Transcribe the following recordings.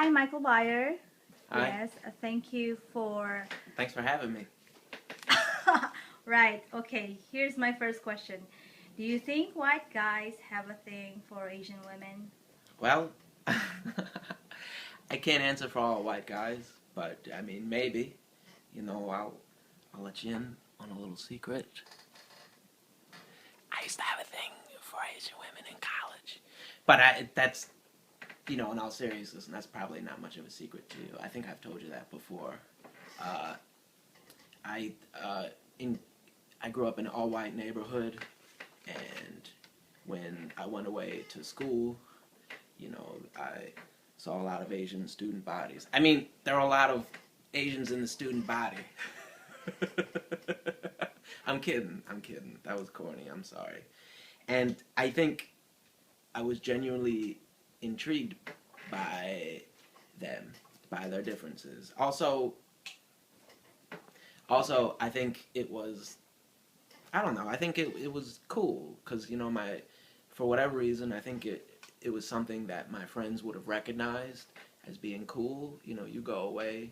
Hi, Michael Byer. Hi. Yes, thank you for. Thanks for having me. Right, okay, here's my first question. Do you think white guys have a thing for Asian women? Well, I can't answer for all white guys, but I mean maybe. I'll let you in on a little secret. I used to have a thing for Asian women in college, but that's in all seriousness, and that's probably not much of a secret to you. I think I've told you that before. Uh, I in I grew up in an all-white neighborhood, and when I went away to school, I saw a lot of Asian student bodies. I mean, there are a lot of Asians in the student body. I'm kidding. I'm kidding. That was corny. I'm sorry. And I think I was genuinely intrigued by them, by their differences. Also, I think it was, I don't know, I think it was cool because, for whatever reason, I think it was something that my friends would have recognized as being cool. You go away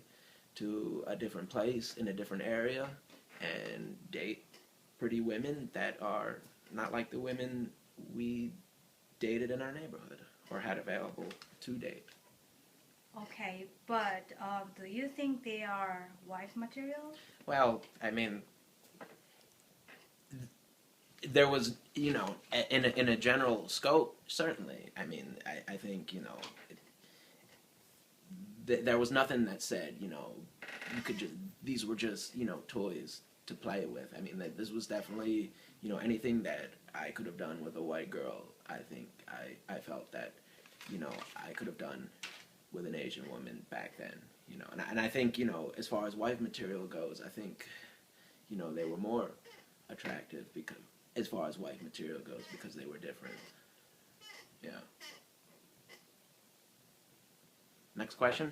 to a different place in a different area and date pretty women that are not like the women we dated in our neighborhood or had available to date. Okay, but do you think they are wife material? Well, I mean, there was, in a general scope, certainly. I mean, I think, there was nothing that said, you could just, these were just, toys to play with. I mean, this was definitely, anything that I could have done with a white girl, I think I felt that, I could have done with an Asian woman back then, and I think, as far as wife material goes, I think, they were more attractive because, as far as wife material goes, because they were different. Yeah. Next question?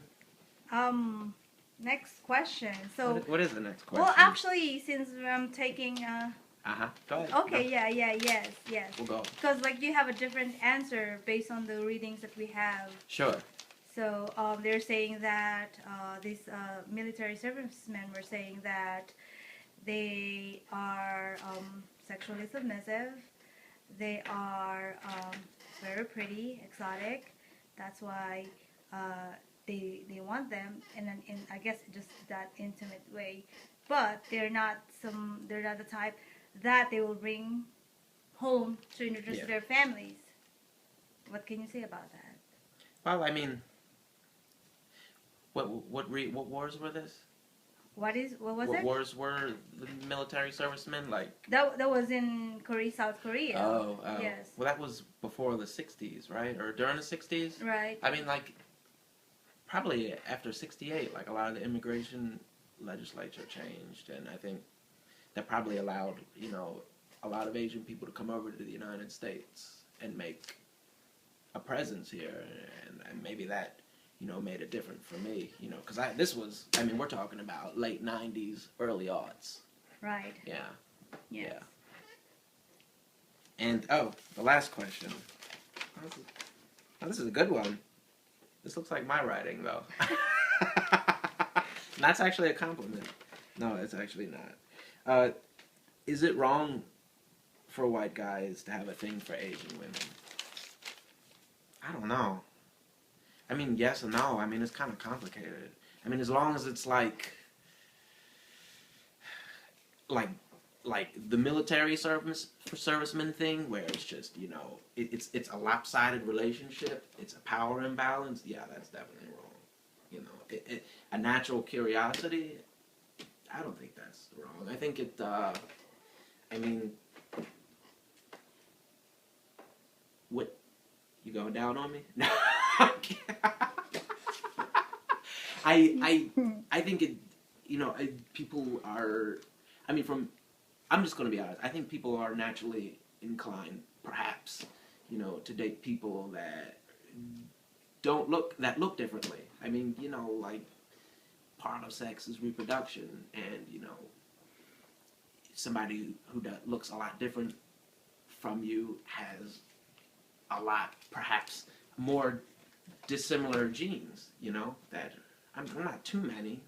Um, Next question. So, What is the next question? well, actually, since I'm taking Uh-huh. Go ahead. okay, Go. yes. We'll go. Because like you have a different answer based on the readings that we have. Sure. So they're saying that these military servicemen were saying that they are sexually submissive. They are very pretty, exotic. That's why they want them in I guess just that intimate way. But they're not the type that they will bring home to introduce Yeah. to their families. What can you say about that? Well, I mean, what wars were this? What was What it? wars were the military servicemen like? That was in Korea, South Korea. Oh. Yes. Well, that was before the '60s, right? Or during the '60s? Right. I mean, like, probably after '68, like a lot of the immigration legislature changed, and I think that probably allowed, a lot of Asian people to come over to the United States and make a presence here, and maybe that, made it different for me, because I mean, we're talking about late '90s, early aughts. Right. Yeah. Yes. Yeah. And the last question. This is a good one. This looks like my writing, though. That's actually a compliment. No, it's actually not. Is it wrong for white guys to have a thing for Asian women? I don't know. I mean, yes and no. I mean, it's kind of complicated. I mean, as long as it's like like the military serviceman thing, where it's just, it's a lopsided relationship. It's a power imbalance. Yeah, that's definitely wrong. A natural curiosity. I don't think that's wrong. I think it. I mean, what? You going down on me? No. I think it. People are. I mean, I'm just going to be honest. I think people are naturally inclined, perhaps, to date people that that look differently. I mean, like, part of sex is reproduction, and somebody who looks a lot different from you has a lot, perhaps, more dissimilar genes, you know, that I'm not too many,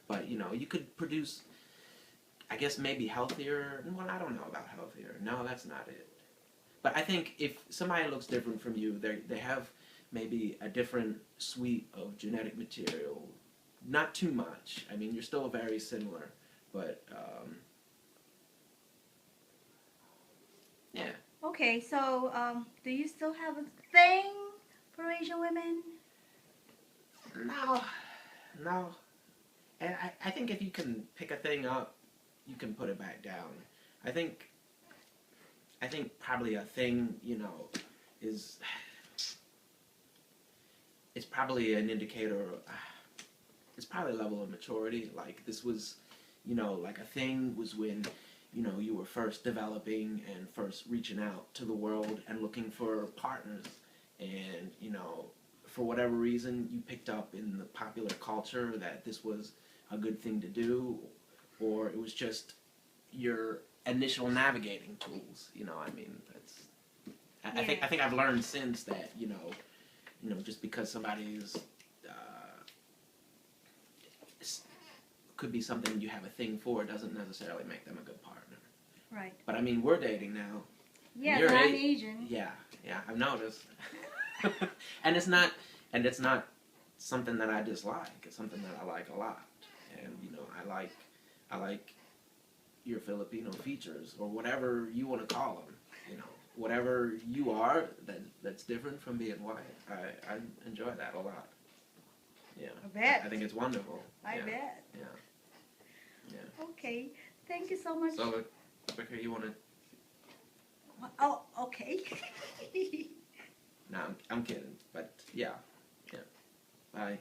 but you know, you could produce, I guess maybe healthier. Well, I don't know about healthier. No, that's not it. But I think if somebody looks different from you, they have maybe a different suite of genetic material. Not too much. I mean, you're still very similar, but yeah. Okay, so do you still have a thing for Asian women? No, no. And I think if you can pick a thing up, you can put it back down. I think probably a thing, you know, is it's probably an indicator. It's probably a level of maturity. Like this was, you know, like a thing was when, you know, you were first developing and first reaching out to the world and looking for partners, and you know, for whatever reason, you picked up in the popular culture that this was a good thing to do, or it was just your initial navigating tools. You know, I mean, that's. I think I've learned since that you know, just because somebody's could be something you have a thing for doesn't necessarily make them a good partner. Right. But I mean, we're dating now. Yeah, You're I'm Asian. Yeah, I've noticed. and it's not something that I dislike. It's something that I like a lot. And you know, I like your Filipino features or whatever you want to call them. You know, whatever you are that's different from being white. I enjoy that a lot. Yeah. I bet. I think it's wonderful. I bet. Yeah. Yeah. Okay. Thank you so much. So, okay, you want to? Oh, okay. No, I'm kidding. But yeah. Bye.